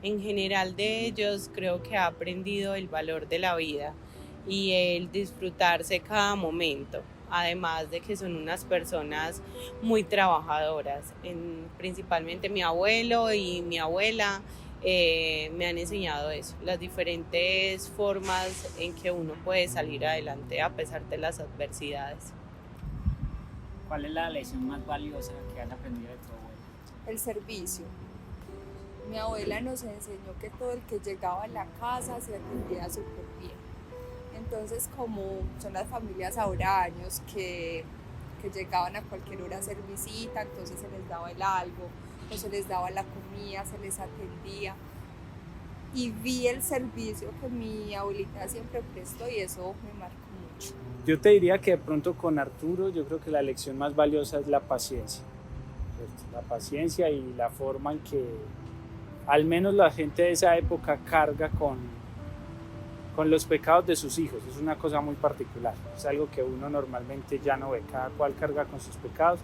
En general de ellos creo que ha aprendido el valor de la vida y el disfrutarse cada momento. Además de que son unas personas muy trabajadoras, principalmente mi abuelo y mi abuela me han enseñado eso, las diferentes formas en que uno puede salir adelante a pesar de las adversidades. ¿Cuál es la lección más valiosa que has aprendido de tu abuela? El servicio. Mi abuela nos enseñó que todo el que llegaba a la casa se atendía súper bien. Entonces, como son las familias ahora años que llegaban a cualquier hora a hacer visita, entonces se les daba el algo, o se les daba la comida, se les atendía. Y vi el servicio que mi abuelita siempre prestó y eso me marcó mucho. Yo te diría que de pronto con Arturo yo creo que la lección más valiosa es la paciencia, ¿cierto? La paciencia y la forma en que al menos la gente de esa época carga con los pecados de sus hijos. Es una cosa muy particular, es algo que uno normalmente ya no ve, cada cual carga con sus pecados.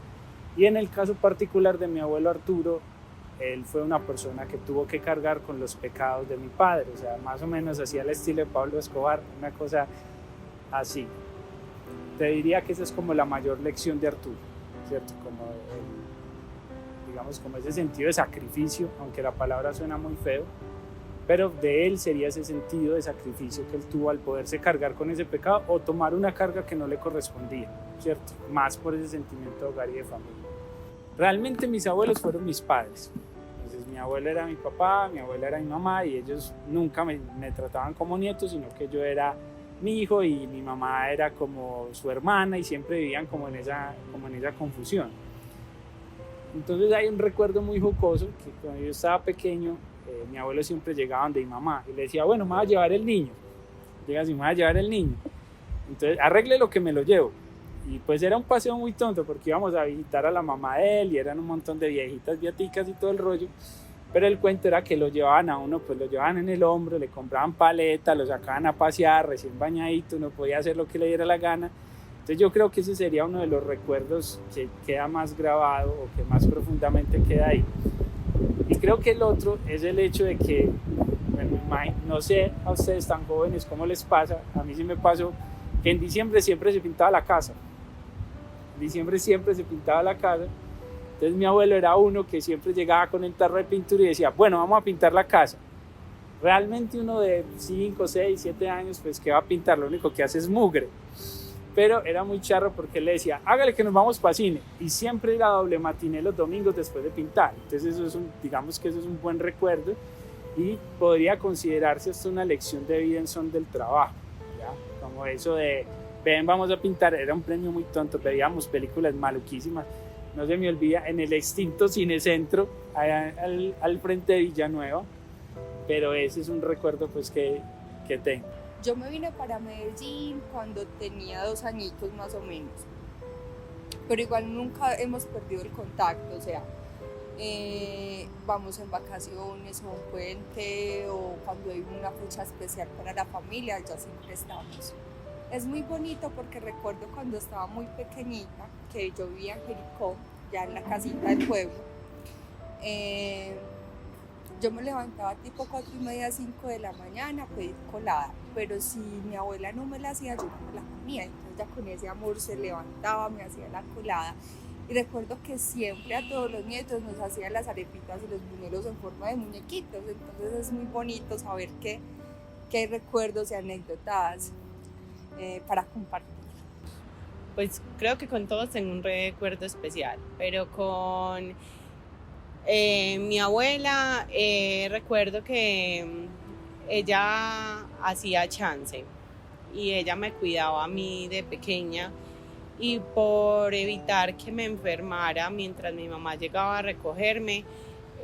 Y en el caso particular de mi abuelo Arturo, él fue una persona que tuvo que cargar con los pecados de mi padre, o sea, más o menos hacía el estilo de Pablo Escobar, una cosa así. Te diría que esa es como la mayor lección de Arturo, ¿cierto? Digamos, como ese sentido de sacrificio, aunque la palabra suena muy feo, pero de él sería ese sentido de sacrificio que él tuvo al poderse cargar con ese pecado o tomar una carga que no le correspondía, ¿cierto? Más por ese sentimiento de hogar y de familia. Realmente mis abuelos fueron mis padres. Entonces mi abuelo era mi papá, mi abuela era mi mamá y ellos nunca me trataban como nieto, sino que yo era mi hijo y mi mamá era como su hermana y siempre vivían como en esa confusión. Entonces hay un recuerdo muy jocoso que cuando yo estaba pequeño, mi abuelo siempre llegaba donde mi mamá y le decía, bueno, me va a llevar el niño. Llega así, me va a llevar el niño. Entonces arregle lo que me lo llevo. Y pues era un paseo muy tonto porque íbamos a visitar a la mamá de él y eran un montón de viejitas viaticas y todo el rollo. Pero el cuento era que lo llevaban a uno, pues lo llevaban en el hombro, le compraban paleta, lo sacaban a pasear, recién bañadito, uno podía hacer lo que le diera la gana. Entonces yo creo que ese sería uno de los recuerdos que queda más grabado o que más profundamente queda ahí. Y creo que el otro es el hecho de que, bueno, no sé a ustedes tan jóvenes cómo les pasa, a mí sí me pasó que en diciembre siempre se pintaba la casa. En diciembre siempre se pintaba la casa. Entonces mi abuelo era uno que siempre llegaba con el tarro de pintura y decía, bueno, vamos a pintar la casa. Realmente uno de 5, 6, 7 años, pues que va a pintar, lo único que hace es mugre. Pero era muy charro porque él le decía, hágale que nos vamos para cine. Y siempre era doble matiné los domingos después de pintar. Entonces eso es digamos que eso es un buen recuerdo y podría considerarse esto una lección de vida en son del trabajo, ¿ya? Como eso de, ven, vamos a pintar, era un premio muy tonto, veíamos películas maluquísimas. No se me olvida, en el extinto Cinecentro, allá al frente de Villanueva, pero ese es un recuerdo pues que tengo. Yo me vine para Medellín cuando tenía 2 añitos más o menos, pero igual nunca hemos perdido el contacto, o sea, vamos en vacaciones o un puente o cuando hay una fecha especial para la familia, ya siempre estamos. Es muy bonito porque recuerdo cuando estaba muy pequeñita, que yo vivía en Jericó, ya en la casita del pueblo. Yo me levantaba tipo 4:30, 5 de la mañana a pedir colada, pero si mi abuela no me la hacía, yo no me la comía. Entonces ya con ese amor se levantaba, me hacía la colada. Y recuerdo que siempre a todos los nietos nos hacían las arepitas y los buñuelos en forma de muñequitos. Entonces es muy bonito saber que hay recuerdos y anécdotas para compartir. Pues creo que con todos tengo un recuerdo especial, pero con mi abuela recuerdo que ella hacía chance y ella me cuidaba a mí de pequeña y por evitar que me enfermara mientras mi mamá llegaba a recogerme,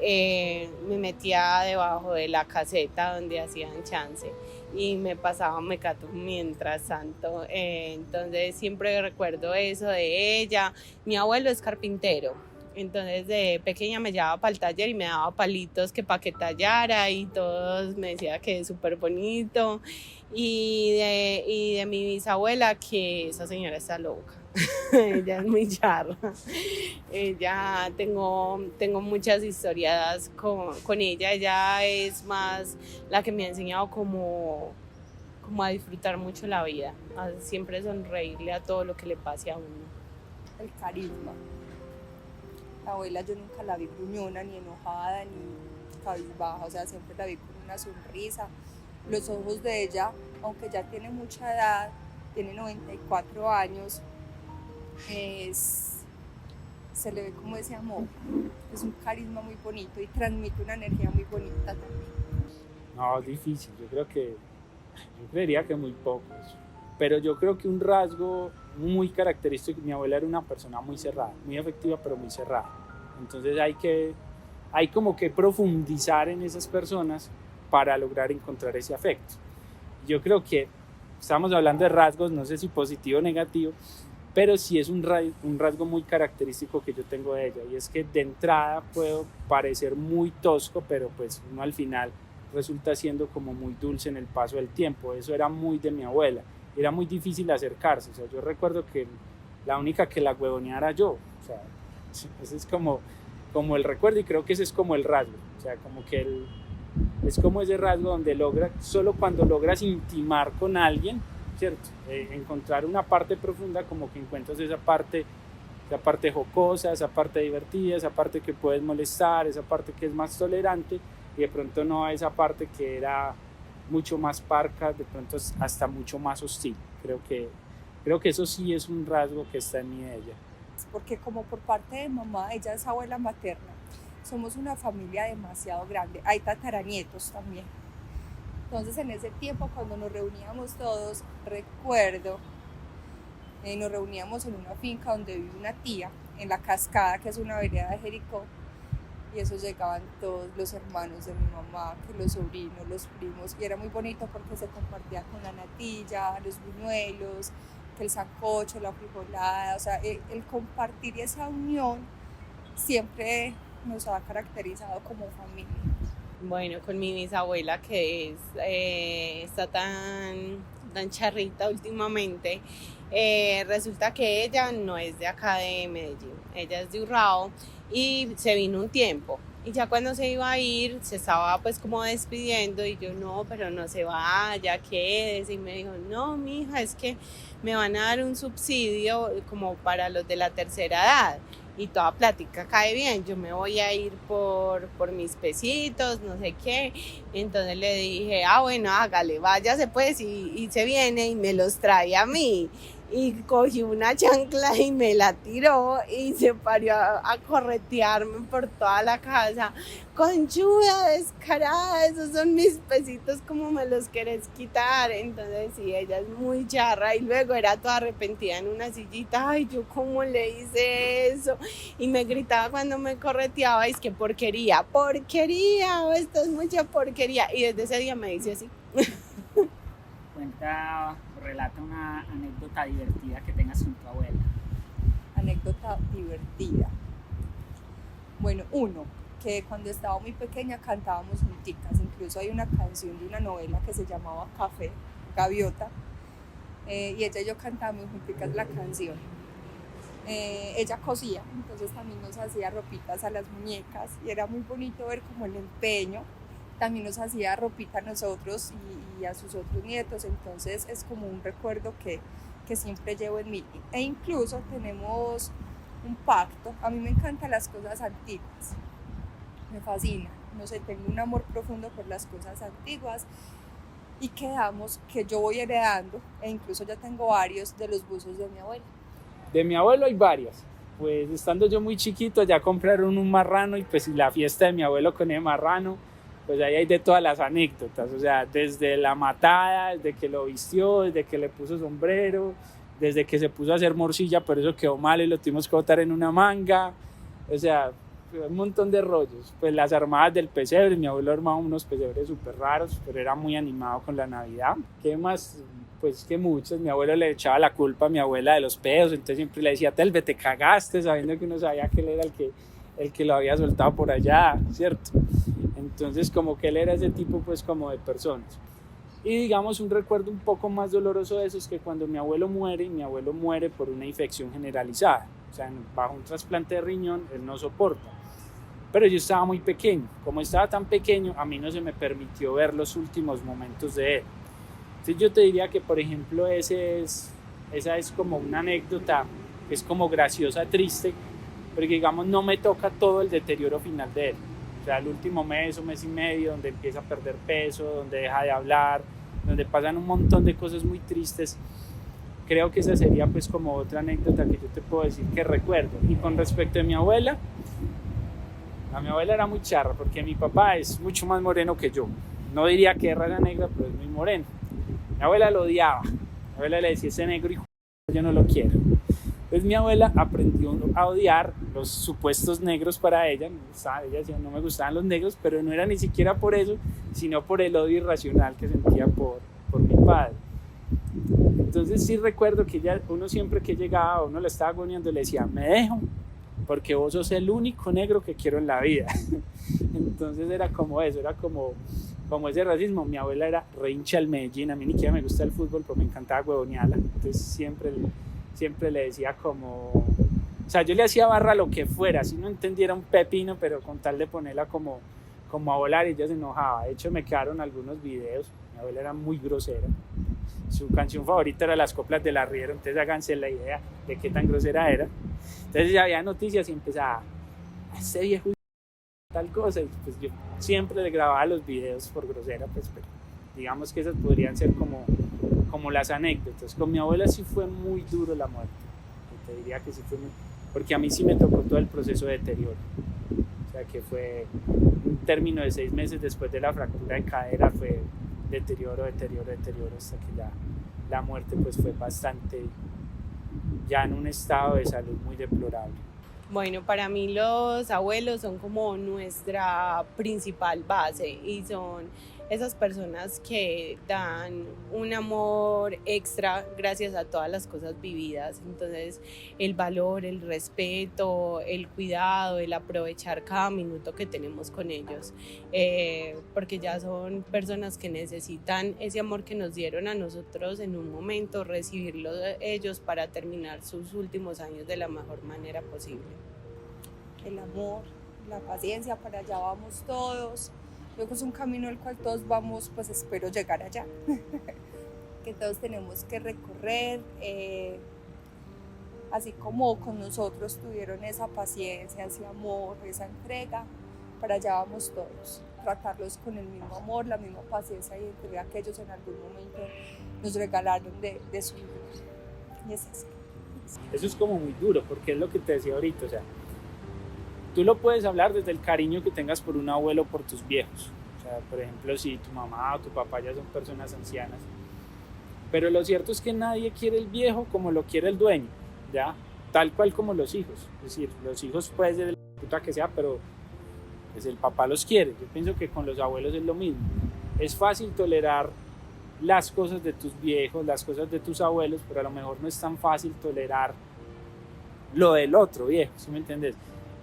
me metía debajo de la caseta donde hacían chance y me pasaba mecato mientras tanto. Entonces siempre recuerdo eso de ella. Mi abuelo es carpintero, entonces de pequeña me llevaba para el taller y me daba palitos que para que tallara y todos me decía que es súper bonito. Y de mi bisabuela, que esa señora está loca. Ella es muy charra. Ella, tengo muchas historias con ella. Ella es más la que me ha enseñado como a disfrutar mucho la vida, a siempre sonreírle a todo lo que le pase a uno. El carisma. La abuela yo nunca la vi gruñona, ni enojada, ni cabizbaja, o sea, siempre la vi con una sonrisa. Los ojos de ella, aunque ya tiene mucha edad, tiene 94 años, se le ve como ese amor, es un carisma muy bonito y transmite una energía muy bonita también. No, es difícil, yo creería que muy pocos, pero yo creo que un rasgo muy característico, mi abuela era una persona muy cerrada, muy afectiva pero muy cerrada, entonces hay como que profundizar en esas personas para lograr encontrar ese afecto. Yo creo que estamos hablando de rasgos, no sé si positivo o negativo, pero sí es un rasgo muy característico que yo tengo de ella, y es que de entrada puedo parecer muy tosco, pero pues uno al final resulta siendo como muy dulce en el paso del tiempo. Eso era muy de mi abuela, era muy difícil acercarse, o sea, yo recuerdo que la única que la huevoneara era yo, o sea, ese es como el recuerdo, y creo que ese es como el rasgo, o sea, como que es como ese rasgo donde solo cuando logras intimar con alguien, ¿cierto? Encontrar una parte profunda, como que encuentras esa parte jocosa, esa parte divertida, esa parte que puedes molestar, esa parte que es más tolerante, y de pronto no esa parte que era mucho más parca, de pronto hasta mucho más hostil. Creo que eso sí es un rasgo que está en mí de ella. Porque como por parte de mamá, ella es abuela materna, somos una familia demasiado grande, hay tataranietos también. Entonces en ese tiempo cuando nos reuníamos todos, recuerdo, nos reuníamos en una finca donde vive una tía, en La Cascada, que es una vereda de Jericó, y eso llegaban todos los hermanos de mi mamá, que los sobrinos, los primos, y era muy bonito porque se compartía con la natilla, los buñuelos, que el sancocho, la frijolada, o sea, el compartir y esa unión siempre nos ha caracterizado como familia. Bueno, con mi bisabuela que está tan charrita últimamente, resulta que ella no es de acá de Medellín, ella es de Urrao y se vino un tiempo. Y ya cuando se iba a ir, se estaba pues como despidiendo y yo, no, pero no se vaya, quédese. Y me dijo, no, mija, es que me van a dar un subsidio como para los de la tercera edad. Y toda plática cae bien, yo me voy a ir por mis pesitos, no sé qué. Entonces le dije, bueno, hágale, váyase pues y se viene y me los trae a mí. Y cogí una chancla y me la tiró y se paró a corretearme por toda la casa. Conchuda, descarada, esos son mis pesitos, ¿cómo me los querés quitar? Entonces sí, ella es muy charra y luego era toda arrepentida en una sillita. Ay, yo cómo le hice eso. Y me gritaba cuando me correteaba, es que porquería, esto es mucha porquería. Y desde ese día me dice así. Relata una anécdota divertida que tengas con tu abuela. Anécdota divertida. Bueno, que cuando estaba muy pequeña cantábamos junticas, incluso hay una canción de una novela que se llamaba Café, Gaviota, y ella y yo cantábamos junticas la canción. Ella cosía, entonces también nos hacía ropitas a las muñecas y era muy bonito ver como el empeño. También nos hacía ropita a nosotros y a sus otros nietos, entonces es como un recuerdo que siempre llevo en mí. E incluso tenemos un pacto, a mí me encantan las cosas antiguas, me fascina, no sé, tengo un amor profundo por las cosas antiguas y quedamos que yo voy heredando, e incluso ya tengo varios de los buzos de mi abuela. De mi abuelo hay varias, pues estando yo muy chiquito ya compraron un marrano y pues la fiesta de mi abuelo con el marrano, pues ahí hay de todas las anécdotas, o sea, desde la matada, desde que lo vistió, desde que le puso sombrero, desde que se puso a hacer morcilla, pero eso quedó mal y lo tuvimos que botar en una manga, o sea, un montón de rollos. Pues las armadas del pesebre, mi abuelo armaba unos pesebres súper raros, pero era muy animado con la Navidad. ¿Qué más? Pues que muchos, mi abuelo le echaba la culpa a mi abuela de los pedos, entonces siempre le decía, Telve, te cagaste, sabiendo que uno sabía que él era el que lo había soltado por allá, ¿cierto? Entonces como que él era ese tipo pues como de personas. Y digamos un recuerdo un poco más doloroso de eso es que cuando mi abuelo muere, y mi abuelo muere por una infección generalizada, o sea, bajo un trasplante de riñón, él no soporta. Pero yo estaba muy pequeño, como estaba tan pequeño, a mí no se me permitió ver los últimos momentos de él. Entonces yo te diría que, por ejemplo, esa es como una anécdota que es como graciosa, triste, porque digamos no me toca todo el deterioro final de él. O sea, el último mes o mes y medio, donde empieza a perder peso, donde deja de hablar, donde pasan un montón de cosas muy tristes. Creo que esa sería pues como otra anécdota que yo te puedo decir que recuerdo. Y con respecto a mi abuela era muy charra, porque mi papá es mucho más moreno que yo. No diría que es raza negra, pero es muy moreno. Mi abuela lo odiaba. Mi abuela le decía, ese negro hijo, yo no lo quiero. Entonces mi abuela aprendió a odiar los supuestos negros para ella. Ella decía, no me gustaban los negros, pero no era ni siquiera por eso, sino por el odio irracional que sentía por mi padre. Entonces sí recuerdo que uno siempre que llegaba, uno la estaba agoniando, le decía, me dejo, porque vos sos el único negro que quiero en la vida. Entonces era como eso, era como ese racismo. Mi abuela era re hincha del Medellín, a mí ni siquiera me gusta el fútbol, pero me encantaba huevonearla. Entonces siempre le decía como, o sea, yo le hacía barra lo que fuera, si no entendiera un pepino, pero con tal de ponerla como a volar, y ella se enojaba. De hecho me quedaron algunos videos, mi abuela era muy grosera, su canción favorita era Las Coplas del Arriero, entonces háganse la idea de qué tan grosera era. Entonces ya había noticias y empezaba, ese viejo tal cosa, y pues yo siempre le grababa los videos por grosera, pues, pero digamos que esas podrían ser como las anécdotas. Con mi abuela sí fue muy duro la muerte, yo te diría que sí fue muy, porque a mí sí me tocó todo el proceso de deterioro, o sea que fue un término de 6 meses después de la fractura de cadera, fue deterioro, hasta que ya la muerte pues fue bastante, ya en un estado de salud muy deplorable. Bueno, para mí los abuelos son como nuestra principal base y son esas personas que dan un amor extra gracias a todas las cosas vividas. Entonces, el valor, el respeto, el cuidado, el aprovechar cada minuto que tenemos con ellos, porque ya son personas que necesitan ese amor que nos dieron a nosotros en un momento, recibirlo de ellos para terminar sus últimos años de la mejor manera posible. El amor, la paciencia, para allá vamos todos. Creo que es un camino al cual todos vamos, pues espero llegar allá, que todos tenemos que recorrer, así como con nosotros tuvieron esa paciencia, ese amor, esa entrega, para allá vamos todos, tratarlos con el mismo amor, la misma paciencia y entrega que ellos en algún momento nos regalaron de su vida. Y es eso. Eso es como muy duro, porque es lo que te decía ahorita, o sea, tú lo puedes hablar desde el cariño que tengas por un abuelo o por tus viejos. O sea, por ejemplo, si tu mamá o tu papá ya son personas ancianas. Pero lo cierto es que nadie quiere el viejo como lo quiere el dueño, ¿ya? Tal cual como los hijos. Es decir, los hijos puede ser de la puta que sea, pero pues el papá los quiere. Yo pienso que con los abuelos es lo mismo. Es fácil tolerar las cosas de tus viejos, las cosas de tus abuelos, pero a lo mejor no es tan fácil tolerar lo del otro viejo, ¿sí me entiendes?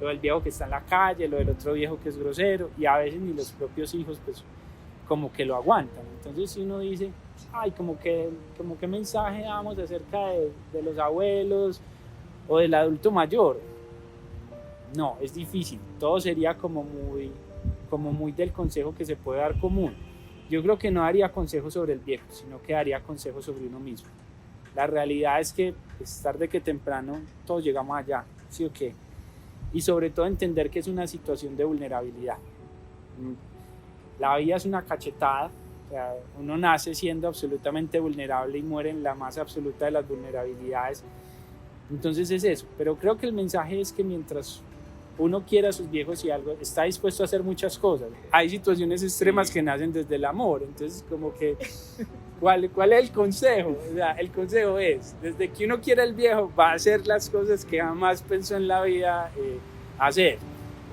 Lo del viejo que está en la calle, lo del otro viejo que es grosero, y a veces ni los propios hijos pues como que lo aguantan. Entonces si uno dice, ay, como que mensaje damos acerca de los abuelos o del adulto mayor. No, es difícil, todo sería como muy del consejo que se puede dar común. Yo creo que no daría consejos sobre el viejo, sino que daría consejos sobre uno mismo. La realidad es que es tarde que temprano todos llegamos allá, ¿sí o qué? Y sobre todo entender que es una situación de vulnerabilidad. La vida es una cachetada, o sea, uno nace siendo absolutamente vulnerable y muere en la más absoluta de las vulnerabilidades. Entonces es eso, pero creo que el mensaje es que mientras uno quiera a sus viejos y algo, está dispuesto a hacer muchas cosas. Hay situaciones extremas que nacen desde el amor, entonces como que ¿cuál es el consejo? O sea, el consejo es, desde que uno quiera el viejo va a hacer las cosas que jamás pensó en la vida hacer.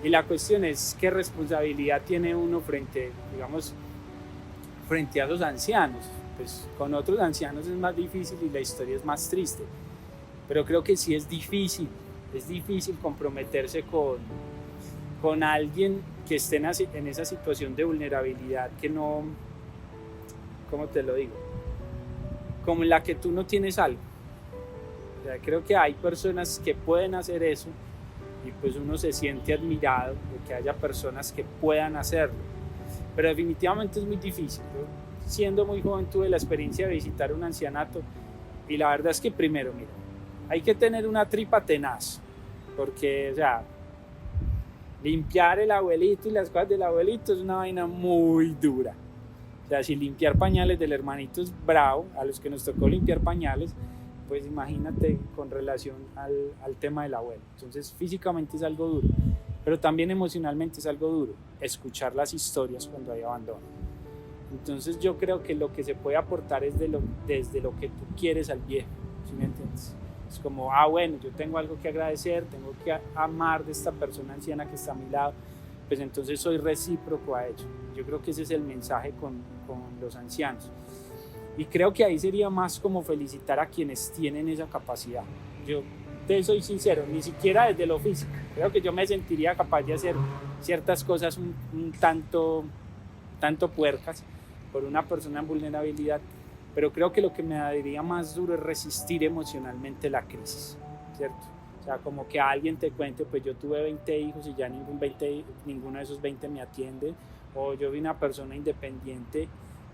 Y la cuestión es qué responsabilidad tiene uno frente a los ancianos. Pues con otros ancianos es más difícil y la historia es más triste, pero creo que sí es difícil comprometerse con alguien que esté en esa situación de vulnerabilidad, que no, ¿cómo te lo digo? Como en la que tú no tienes algo. O sea, creo que hay personas que pueden hacer eso y pues uno se siente admirado de que haya personas que puedan hacerlo. Pero definitivamente es muy difícil. Yo, siendo muy joven, tuve la experiencia de visitar un ancianato y la verdad es que primero, mira, hay que tener una tripa tenaz, porque, o sea, limpiar el abuelito y las cosas del abuelito es una vaina muy dura. O sea, si limpiar pañales del hermanito es bravo, a los que nos tocó limpiar pañales, pues imagínate con relación al tema del abuelo. Entonces, físicamente es algo duro, pero también emocionalmente es algo duro, escuchar las historias cuando hay abandono. Entonces, yo creo que lo que se puede aportar es desde lo que tú quieres al viejo, ¿sí me entiendes? Es como, bueno, yo tengo algo que agradecer, tengo que amar de esta persona anciana que está a mi lado, pues entonces soy recíproco a ello. Yo creo que ese es el mensaje con los ancianos. Y creo que ahí sería más como felicitar a quienes tienen esa capacidad. Yo te soy sincero, ni siquiera desde lo físico. Creo que yo me sentiría capaz de hacer ciertas cosas un tanto puercas por una persona en vulnerabilidad, pero creo que lo que me daría más duro es resistir emocionalmente la crisis, ¿cierto? O sea, como que alguien te cuente, pues yo tuve 20 hijos y ya ninguno de esos 20 me atiende, o yo vi una persona independiente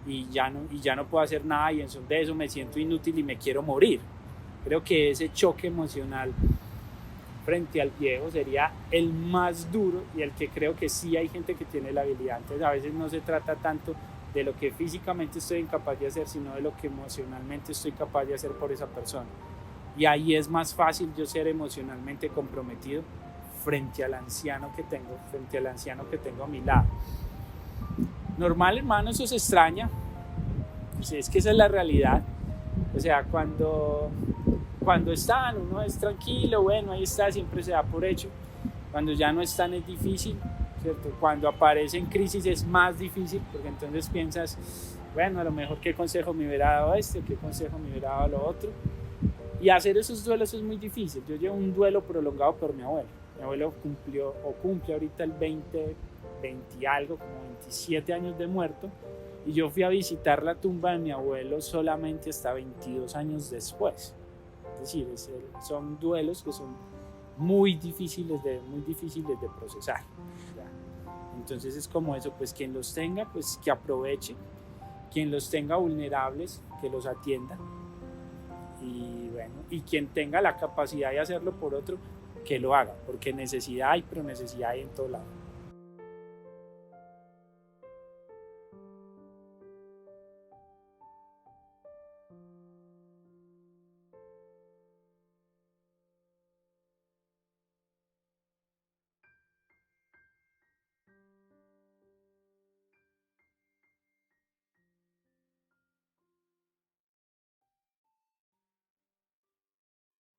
y ya no puedo hacer nada y en son de eso me siento inútil y me quiero morir. Creo que ese choque emocional frente al viejo sería el más duro y el que creo que sí hay gente que tiene la habilidad. Entonces a veces no se trata tanto de lo que físicamente estoy incapaz de hacer, sino de lo que emocionalmente estoy capaz de hacer por esa persona. Y ahí es más fácil yo ser emocionalmente comprometido frente al anciano que tengo a mi lado. Normal, hermano, eso se extraña. Pues es que esa es la realidad. O sea, cuando están, uno es tranquilo, bueno, ahí está, siempre se da por hecho. Cuando ya no están es difícil, ¿cierto? Cuando aparece en crisis es más difícil, porque entonces piensas, bueno, a lo mejor qué consejo me hubiera dado qué consejo me hubiera dado lo otro. Y hacer esos duelos es muy difícil. Yo llevo un duelo prolongado por mi abuelo. Mi abuelo cumple ahorita el 20 y algo, como 27 años de muerto. Y yo fui a visitar la tumba de mi abuelo solamente hasta 22 años después. Es decir, son duelos que son muy difíciles de procesar. Entonces es como eso, pues quien los tenga, pues que aproveche. Quien los tenga vulnerables, que los atienda. Y bueno, y quien tenga la capacidad de hacerlo por otro, que lo haga, porque necesidad hay, pero necesidad hay en todo lado.